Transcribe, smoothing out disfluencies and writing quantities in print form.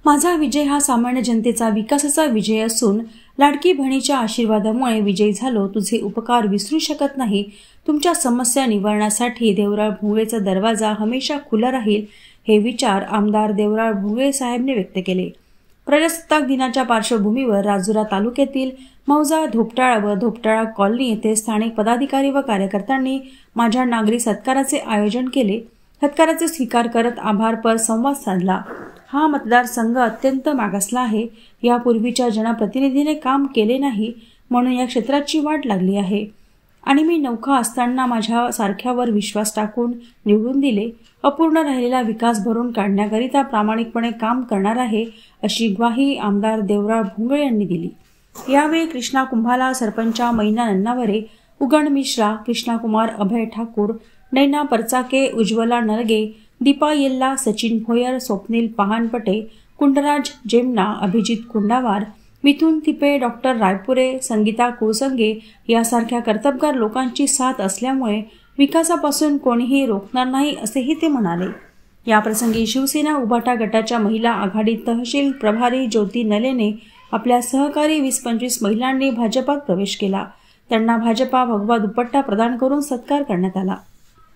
माझा विजय हा सामान्य जनतेचा विकासाचा विजय असून लाडकी बहिणीच्या आशीर्वादामुळे विजयी झालो. तुझे उपकार विसरू शकत नाही. तुमच्या समस्या निवारणासाठी देवराळ भुंगळेचा दरवाजा हमेशा खुला राहील, हे विचार आमदार देवराळ भुंगळे साहेबने व्यक्त केले. प्रजासत्ताक दिनाच्या पार्श्वभूमीवर राजुरा तालुक्यातील मौजा, धोपटाळा व धोपटाळा कॉलनी येथे स्थानिक पदाधिकारी व कार्यकर्त्यांनी माझ्या नागरी सत्काराचे आयोजन केले. सत्काराचे स्वीकार करत आभारपर संवाद साधला. हा मतदारसंघ अत्यंत मागासला आहे. यापूर्वीच्या जनप्रतिनिधीने काम केले नाही म्हणून या क्षेत्राची वाट लागली आहे आणि मी नौखा असताना माझ्या सारख्यावर विश्वास टाकून निवडून दिले. अपूर्ण राहिलेला विकास भरून काढण्याकरिता प्रामाणिकपणे काम करणार आहे, अशी ग्वाही आमदार देवराळ भुंगळे यांनी दिली. यावेळी कृष्णा कुंभाला, सरपंचा मैना नन्नावरे, उगण मिश्रा, कृष्णाकुमार अभय ठाकूर, नैना परचाके, उज्ज्वला नलगे, दीपा येल्ला, सचिन भोयर, स्वप्नील पहानपटे, कुंडराज जेमना, अभिजित कुंडावार, मिथुन थिपे, डॉक्टर रायपुरे, संगीता कुळसंगे यासारख्या कर्तबगार लोकांची साथ असल्यामुळे विकासापासून कोणीही रोखणार नाही, असेही ते म्हणाले. याप्रसंगी शिवसेना उभाटा गटाच्या महिला आघाडी तहसील प्रभारी ज्योती नलेने आपल्या सहकारी 20-25 महिलांनी भाजपात प्रवेश केला. त्यांना भाजपा भगवा दुपट्टा प्रदान करून सत्कार करण्यात आला.